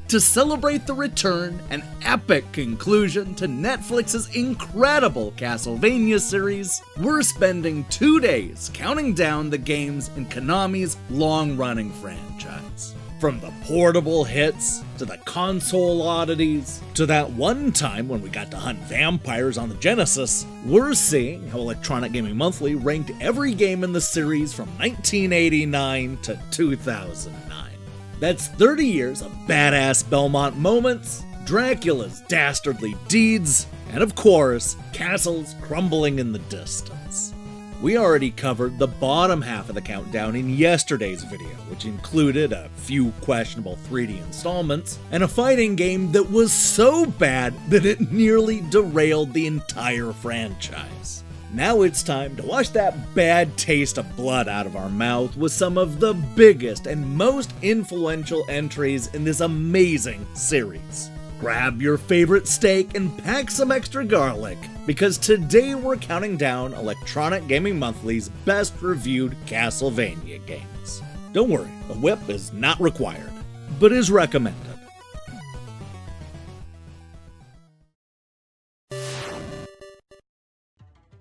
To celebrate the return and epic conclusion to Netflix's incredible Castlevania series, we're spending 2 days counting down the games in Konami's long-running franchise. From the portable hits, to the console oddities, to that one time when we got to hunt vampires on the Genesis, we're seeing how Electronic Gaming Monthly ranked every game in the series from 1989 to 2009. That's 30 years of badass Belmont moments, Dracula's dastardly deeds, and of course, castles crumbling in the distance. We already covered the bottom half of the countdown in yesterday's video, which included a few questionable 3D installments, and a fighting game that was so bad that it nearly derailed the entire franchise. Now it's time to wash that bad taste of blood out of our mouth with some of the biggest and most influential entries in this amazing series. Grab your favorite steak and pack some extra garlic, because today we're counting down Electronic Gaming Monthly's best reviewed Castlevania games. Don't worry, a whip is not required, but is recommended.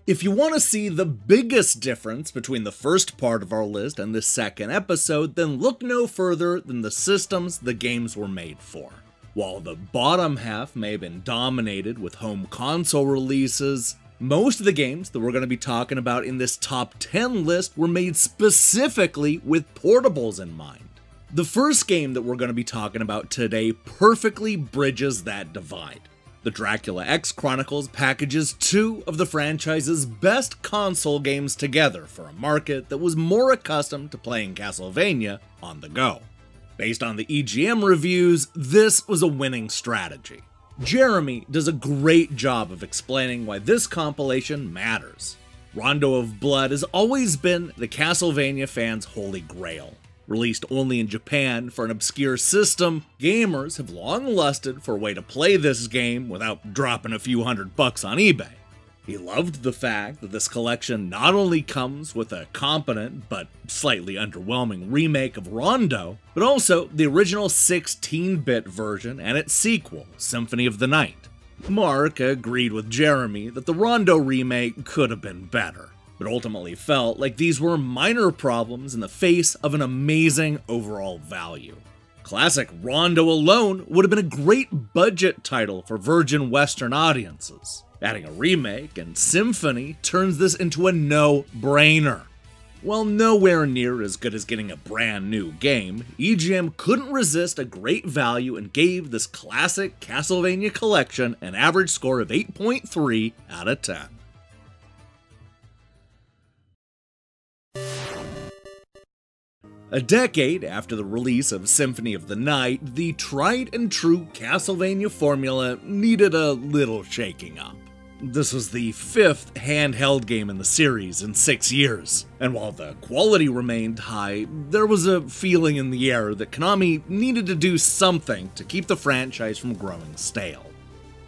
If you want to see the biggest difference between the first part of our list and the second episode, then look no further than the systems the games were made for. While the bottom half may have been dominated with home console releases, most of the games that we're going to be talking about in this top 10 list were made specifically with portables in mind. The first game that we're going to be talking about today perfectly bridges that divide. The Dracula X Chronicles packages two of the franchise's best console games together for a market that was more accustomed to playing Castlevania on the go. Based on the EGM reviews, this was a winning strategy. Jeremy does a great job of explaining why this compilation matters. Rondo of Blood has always been the Castlevania fans' holy grail. Released only in Japan for an obscure system, gamers have long lusted for a way to play this game without dropping a few $100 on eBay. He loved the fact that this collection not only comes with a competent but slightly underwhelming remake of Rondo, but also the original 16-bit version and its sequel, Symphony of the Night. Mark agreed with Jeremy that the Rondo remake could have been better, but ultimately felt like these were minor problems in the face of an amazing overall value. Classic Rondo alone would have been a great budget title for virgin Western audiences. Adding a remake and Symphony turns this into a no-brainer. While nowhere near as good as getting a brand new game, EGM couldn't resist a great value and gave this classic Castlevania collection an average score of 8.3 out of 10. A decade after the release of Symphony of the Night, the tried and true Castlevania formula needed a little shaking up. This was the 5th handheld game in the series in 6 years, and while the quality remained high, there was a feeling in the air that Konami needed to do something to keep the franchise from growing stale.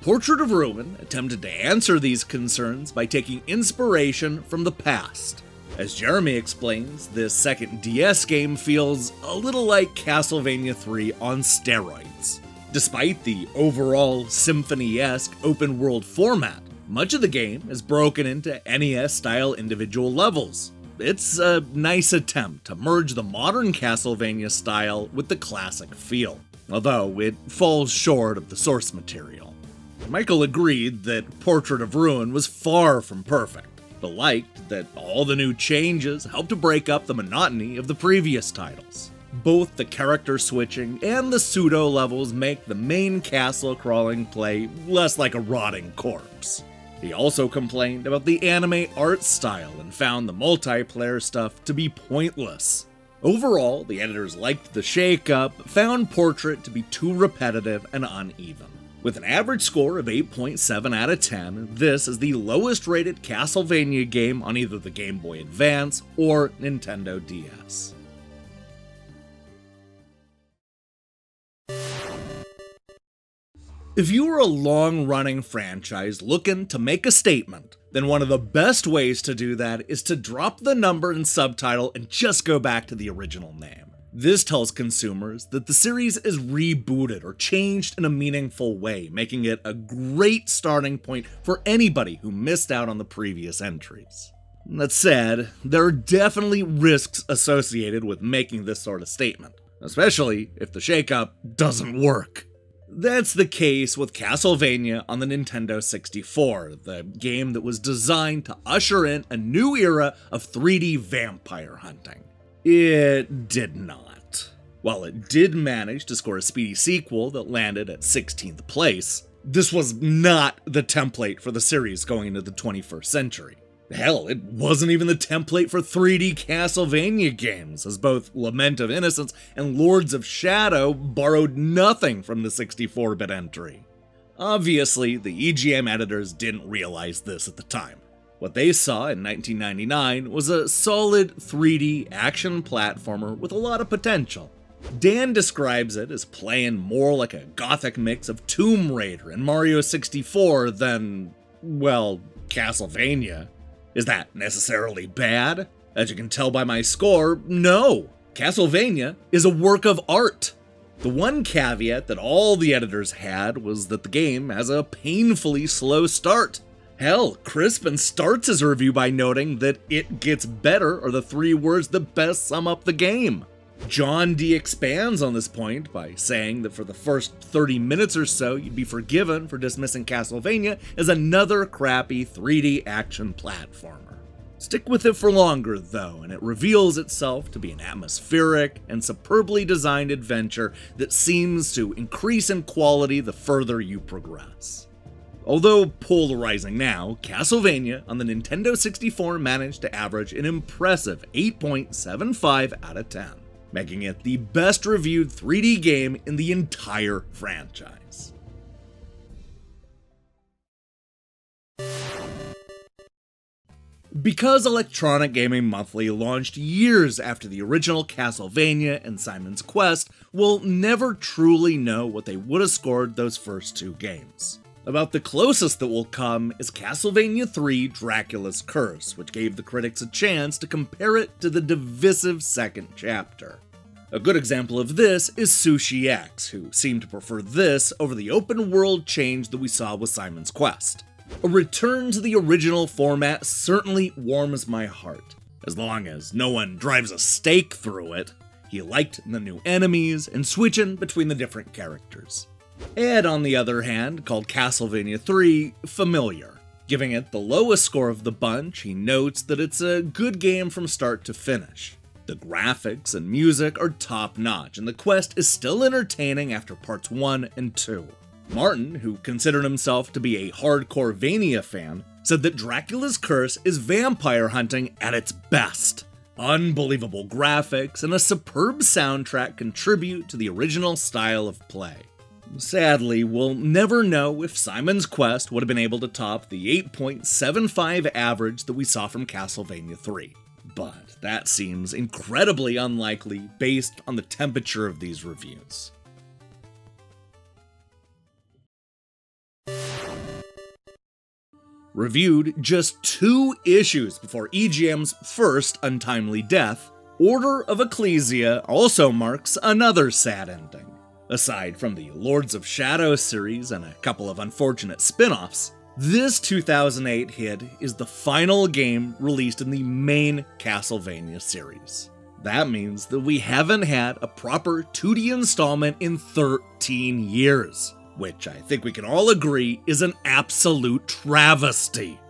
Portrait of Ruin attempted to answer these concerns by taking inspiration from the past. As Jeremy explains, this second DS game feels a little like Castlevania 3 on steroids. Despite the overall Symphony-esque open-world format, much of the game is broken into NES-style individual levels. It's a nice attempt to merge the modern Castlevania style with the classic feel, although it falls short of the source material. Michael agreed that Portrait of Ruin was far from perfect, but liked that all the new changes helped to break up the monotony of the previous titles. Both the character switching and the pseudo levels make the main castle crawling play less like a rotting corpse. He also complained about the anime art style and found the multiplayer stuff to be pointless. Overall, the editors liked the shake-up, but found Portrait to be too repetitive and uneven. With an average score of 8.7 out of 10, this is the lowest rated Castlevania game on either the Game Boy Advance or Nintendo DS. If you are a long-running franchise looking to make a statement, then one of the best ways to do that is to drop the number and subtitle and just go back to the original name. This tells consumers that the series is rebooted or changed in a meaningful way, making it a great starting point for anybody who missed out on the previous entries. That said, there are definitely risks associated with making this sort of statement, especially if the shakeup doesn't work. That's the case with Castlevania on the Nintendo 64, the game that was designed to usher in a new era of 3D vampire hunting. It did not. While it did manage to score a speedy sequel that landed at 16th place, this was not the template for the series going into the 21st century. Hell, it wasn't even the template for 3D Castlevania games, as both Lament of Innocence and Lords of Shadow borrowed nothing from the 64-bit entry. Obviously, the EGM editors didn't realize this at the time. What they saw in 1999 was a solid 3D action platformer with a lot of potential. Dan describes it as playing more like a gothic mix of Tomb Raider and Mario 64 than, well, Castlevania. Is that necessarily bad? As you can tell by my score, no. Castlevania is a work of art. The one caveat that all the editors had was that the game has a painfully slow start. Hell, Crispin starts his review by noting that "it gets better" are the 3 words that best sum up the game. John D. expands on this point by saying that for the first 30 minutes or so, you'd be forgiven for dismissing Castlevania as another crappy 3D action platformer. Stick with it for longer, though, and it reveals itself to be an atmospheric and superbly designed adventure that seems to increase in quality the further you progress. Although polarizing now, Castlevania on the Nintendo 64 managed to average an impressive 8.75 out of 10. Making it the best reviewed 3D game in the entire franchise. Because Electronic Gaming Monthly launched years after the original Castlevania and Simon's Quest, we'll never truly know what they would have scored those first 2 games. About the closest that will come is Castlevania 3 Dracula's Curse, which gave the critics a chance to compare it to the divisive second chapter. A good example of this is Sushi X, who seemed to prefer this over the open world change that we saw with Simon's Quest. A return to the original format certainly warms my heart, as long as no one drives a stake through it. He liked the new enemies and switching between the different characters. Ed, on the other hand, called Castlevania 3 familiar. Giving it the lowest score of the bunch, he notes that it's a good game from start to finish. The graphics and music are top-notch, and the quest is still entertaining after parts 1 and 2. Martin, who considered himself to be a hardcore Vania fan, said that Dracula's Curse is vampire hunting at its best. Unbelievable graphics and a superb soundtrack contribute to the original style of play. Sadly, we'll never know if Simon's Quest would have been able to top the 8.75 average that we saw from Castlevania 3. But that seems incredibly unlikely based on the temperature of these reviews. Reviewed just 2 issues before EGM's first untimely death, Order of Ecclesia also marks another sad ending. Aside from the Lords of Shadow series and a couple of unfortunate spin-offs, this 2008 hit is the final game released in the main Castlevania series. That means that we haven't had a proper 2D installment in 13 years, which I think we can all agree is an absolute travesty.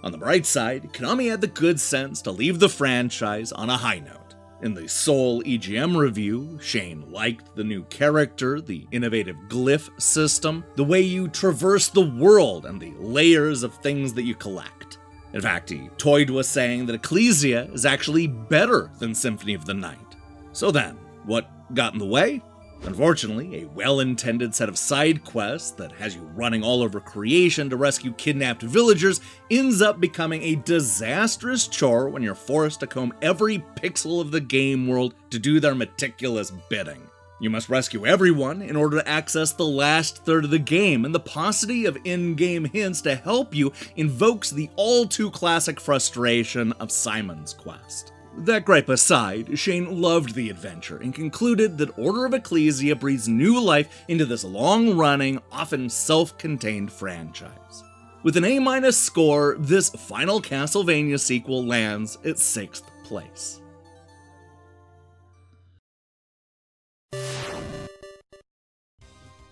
On the bright side, Konami had the good sense to leave the franchise on a high note. In the sole EGM review, Shane liked the new character, the innovative glyph system, the way you traverse the world, and the layers of things that you collect. In fact, he toyed with saying that Ecclesia is actually better than Symphony of the Night. So then, what got in the way? Unfortunately, a well-intended set of side quests that has you running all over creation to rescue kidnapped villagers ends up becoming a disastrous chore when you're forced to comb every pixel of the game world to do their meticulous bidding. You must rescue everyone in order to access the last third of the game, and the paucity of in-game hints to help you invokes the all-too-classic frustration of Simon's Quest. That gripe aside, Shane loved the adventure and concluded that Order of Ecclesia breathes new life into this long-running, often self-contained franchise. With an A- score, this final Castlevania sequel lands at 6th place.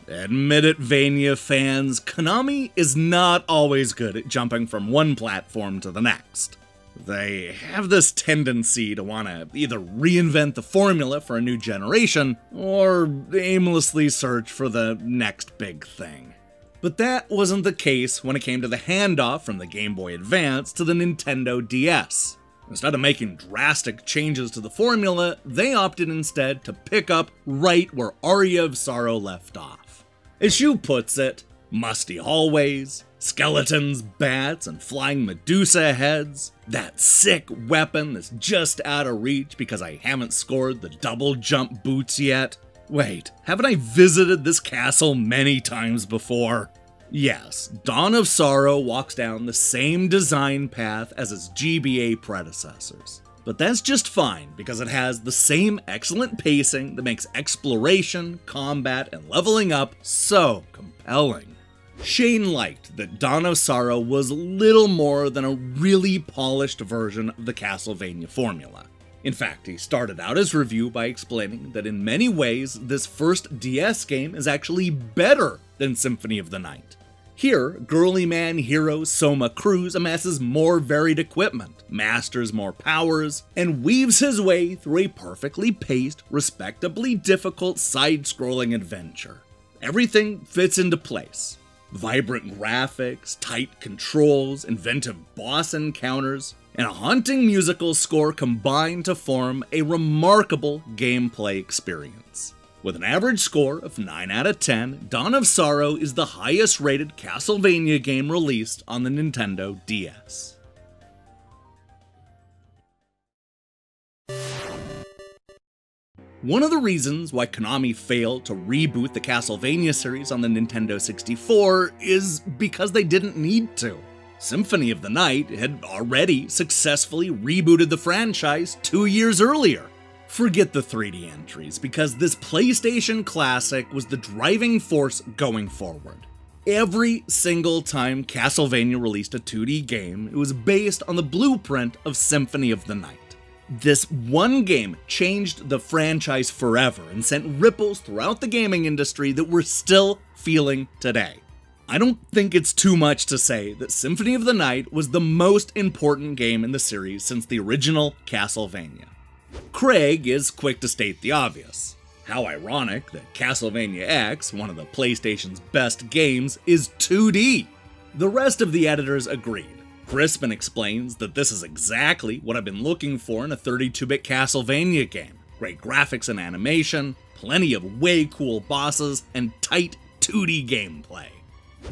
Admit it, Vania fans, Konami is not always good at jumping from one platform to the next. They have this tendency to want to either reinvent the formula for a new generation, or aimlessly search for the next big thing. But that wasn't the case when it came to the handoff from the Game Boy Advance to the Nintendo DS. Instead of making drastic changes to the formula, they opted instead to pick up right where Aria of Sorrow left off. As Shu puts it, musty hallways, skeletons, bats, and flying Medusa heads, that sick weapon that's just out of reach because I haven't scored the double jump boots yet. Wait, haven't I visited this castle many times before? Yes, Dawn of Sorrow walks down the same design path as its GBA predecessors. But that's just fine, because it has the same excellent pacing that makes exploration, combat, and leveling up so compelling. Shane liked that Dawn of Sorrow was little more than a really polished version of the Castlevania formula. In fact, he started out his review by explaining that in many ways, this first DS game is actually better than Symphony of the Night. Here, girly man hero Soma Cruz amasses more varied equipment, masters more powers, and weaves his way through a perfectly paced, respectably difficult side-scrolling adventure. Everything fits into place. Vibrant graphics, tight controls, inventive boss encounters, and a haunting musical score combine to form a remarkable gameplay experience. With an average score of 9 out of 10, Dawn of Sorrow is the highest rated Castlevania game released on the Nintendo DS. One of the reasons why Konami failed to reboot the Castlevania series on the Nintendo 64 is because they didn't need to. Symphony of the Night had already successfully rebooted the franchise 2 years earlier. Forget the 3D entries, because this PlayStation classic was the driving force going forward. Every single time Castlevania released a 2D game, it was based on the blueprint of Symphony of the Night. This one game changed the franchise forever and sent ripples throughout the gaming industry that we're still feeling today. I don't think it's too much to say that Symphony of the Night was the most important game in the series since the original Castlevania. Craig is quick to state the obvious. How ironic that Castlevania X, one of the PlayStation's best games, is 2D. The rest of the editors agreed. Crispin explains that this is exactly what I've been looking for in a 32-bit Castlevania game. Great graphics and animation, plenty of way cool bosses, and tight 2D gameplay.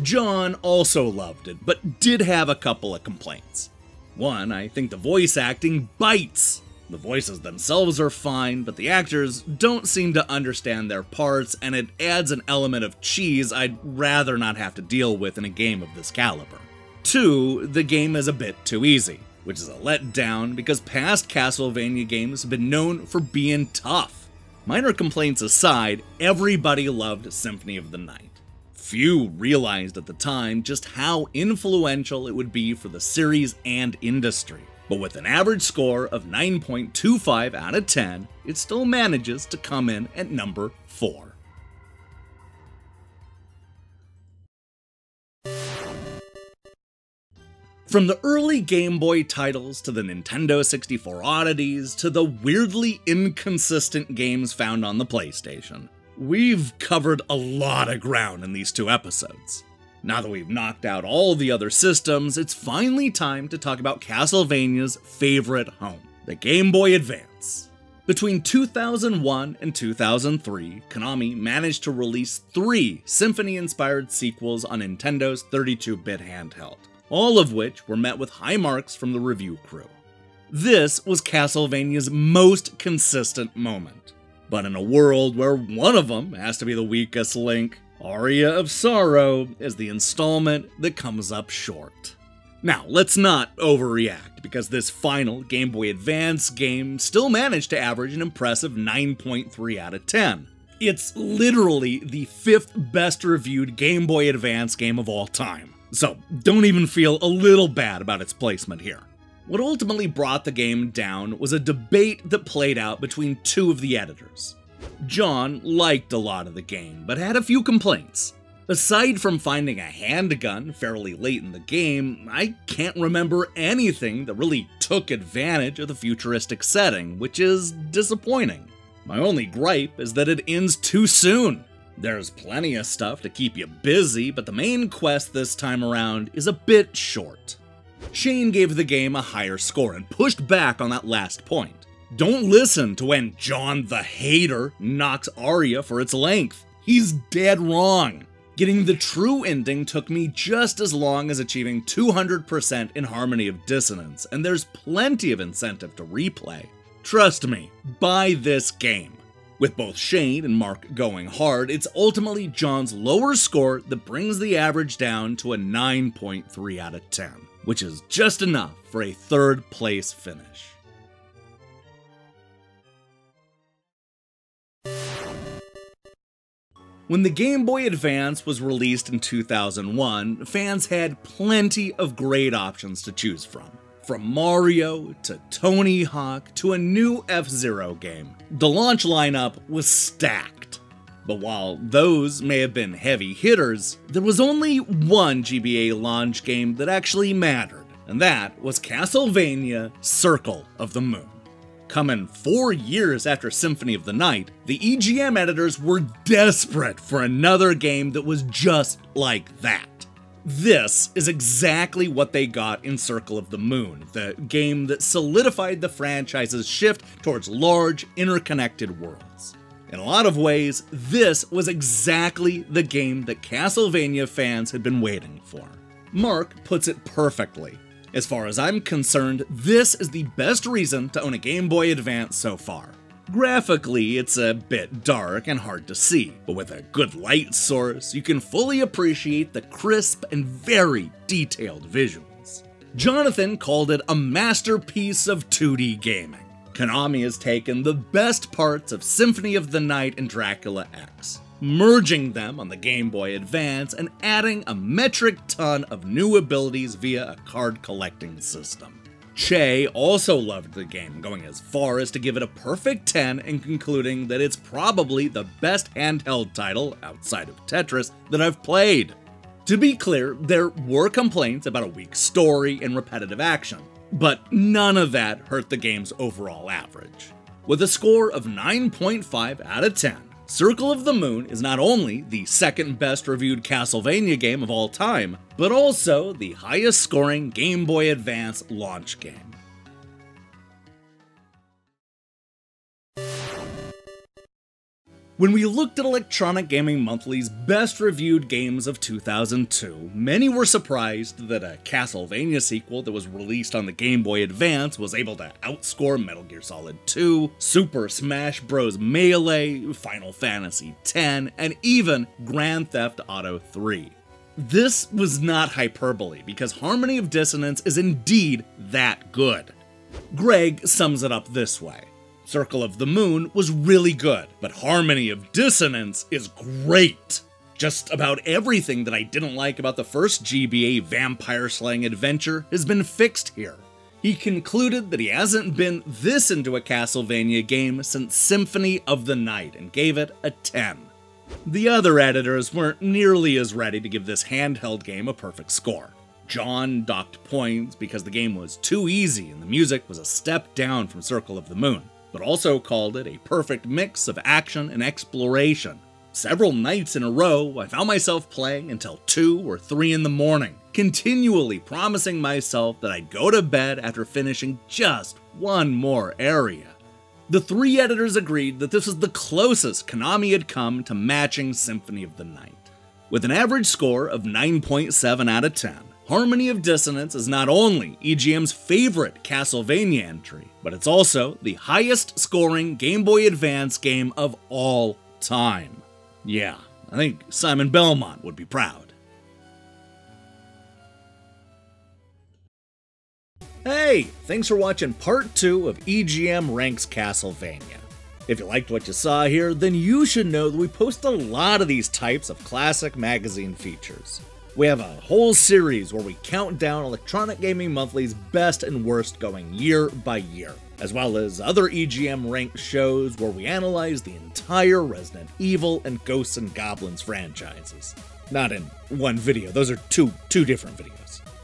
John also loved it, but did have a couple of complaints. One, I think the voice acting bites. The voices themselves are fine, but the actors don't seem to understand their parts, and it adds an element of cheese I'd rather not have to deal with in a game of this caliber. 2, the game is a bit too easy, which is a letdown because past Castlevania games have been known for being tough. Minor complaints aside, everybody loved Symphony of the Night. Few realized at the time just how influential it would be for the series and industry. But with an average score of 9.25 out of 10, it still manages to come in at number 4. From the early Game Boy titles to the Nintendo 64 oddities to the weirdly inconsistent games found on the PlayStation, we've covered a lot of ground in these 2 episodes. Now that we've knocked out all the other systems, it's finally time to talk about Castlevania's favorite home, the Game Boy Advance. Between 2001 and 2003, Konami managed to release 3 Symphony-inspired sequels on Nintendo's 32-bit handheld, all of which were met with high marks from the review crew. This was Castlevania's most consistent moment. But in a world where one of them has to be the weakest link, Aria of Sorrow is the installment that comes up short. Now, let's not overreact, because this final Game Boy Advance game still managed to average an impressive 9.3 out of 10. It's literally the 5th best reviewed Game Boy Advance game of all time, so don't even feel a little bad about its placement here. What ultimately brought the game down was a debate that played out between two of the editors. John liked a lot of the game, but had a few complaints. Aside from finding a handgun fairly late in the game, I can't remember anything that really took advantage of the futuristic setting, which is disappointing. My only gripe is that it ends too soon. There's plenty of stuff to keep you busy, but the main quest this time around is a bit short. Shane gave the game a higher score and pushed back on that last point. Don't listen to when John the Hater knocks Aria for its length. He's dead wrong. Getting the true ending took me just as long as achieving 200% in Harmony of Dissonance, and there's plenty of incentive to replay. Trust me, buy this game. With both Shane and Mark going hard, it's ultimately John's lower score that brings the average down to a 9.3 out of 10, which is just enough for a 3rd place finish. When the Game Boy Advance was released in 2001, fans had plenty of great options to choose from. From Mario to Tony Hawk to a new F-Zero game, the launch lineup was stacked. But while those may have been heavy hitters, there was only one GBA launch game that actually mattered, and that was Castlevania Circle of the Moon. Coming 4 years after Symphony of the Night, the EGM editors were desperate for another game that was just like that. This is exactly what they got in Circle of the Moon, the game that solidified the franchise's shift towards large, interconnected worlds. In a lot of ways, this was exactly the game that Castlevania fans had been waiting for. Mark puts it perfectly. As far as I'm concerned, this is the best reason to own a Game Boy Advance so far. Graphically, it's a bit dark and hard to see, but with a good light source, you can fully appreciate the crisp and very detailed visuals. Jonathan called it a masterpiece of 2D gaming. Konami has taken the best parts of Symphony of the Night and Dracula X, merging them on the Game Boy Advance and adding a metric ton of new abilities via a card collecting system. Che also loved the game, going as far as to give it a perfect 10 and concluding that it's probably the best handheld title, outside of Tetris, that I've played. To be clear, there were complaints about a weak story and repetitive action, but none of that hurt the game's overall average. With a score of 9.5 out of 10, Circle of the Moon is not only the 2nd best reviewed Castlevania game of all time, but also the highest scoring Game Boy Advance launch game. When we looked at Electronic Gaming Monthly's best reviewed games of 2002, many were surprised that a Castlevania sequel that was released on the Game Boy Advance was able to outscore Metal Gear Solid 2, Super Smash Bros. Melee, Final Fantasy X, and even Grand Theft Auto 3. This was not hyperbole, because Harmony of Dissonance is indeed that good. Greg sums it up this way. Circle of the Moon was really good, but Harmony of Dissonance is great. Just about everything that I didn't like about the first GBA vampire-slaying adventure has been fixed here. He concluded that he hasn't been this into a Castlevania game since Symphony of the Night and gave it a 10. The other editors weren't nearly as ready to give this handheld game a perfect score. John docked points because the game was too easy and the music was a step down from Circle of the Moon, but also called it a perfect mix of action and exploration. Several nights in a row, I found myself playing until 2 or 3 in the morning, continually promising myself that I'd go to bed after finishing just one more area. The 3 editors agreed that this was the closest Konami had come to matching Symphony of the Night. With an average score of 9.7 out of 10, Harmony of Dissonance is not only EGM's favorite Castlevania entry, but it's also the highest scoring Game Boy Advance game of all time. Yeah, I think Simon Belmont would be proud. hey, thanks for watching part 2 of EGM Ranks Castlevania. If you liked what you saw here, then you should know that we post a lot of these types of classic magazine features. We have a whole series where we count down Electronic Gaming Monthly's best and worst going year by year, as well as other EGM ranked shows where we analyze the entire Resident Evil and Ghosts and Goblins franchises. Not in one video, those are two different videos.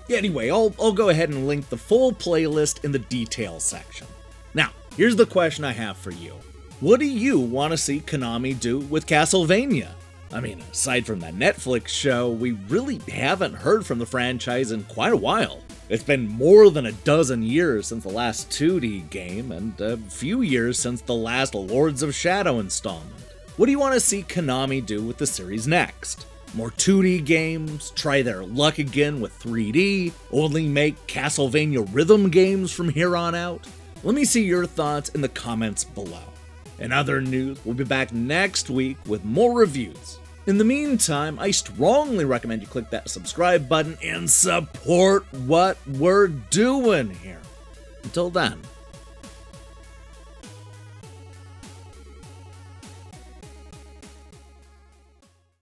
Anyway, I'll go ahead and link the full playlist in the details section. Now, here's the question I have for you. What do you want to see Konami do with Castlevania? I mean, aside from that Netflix show, we really haven't heard from the franchise in quite a while. It's been more than a dozen years since the last 2D game, and a few years since the last Lords of Shadow installment. What do you want to see Konami do with the series next? More 2D games, try their luck again with 3D, only make Castlevania rhythm games from here on out? Let me see your thoughts in the comments below. In other news, we'll be back next week with more reviews. In the meantime, I strongly recommend you click that subscribe button and support what we're doing here. Until then.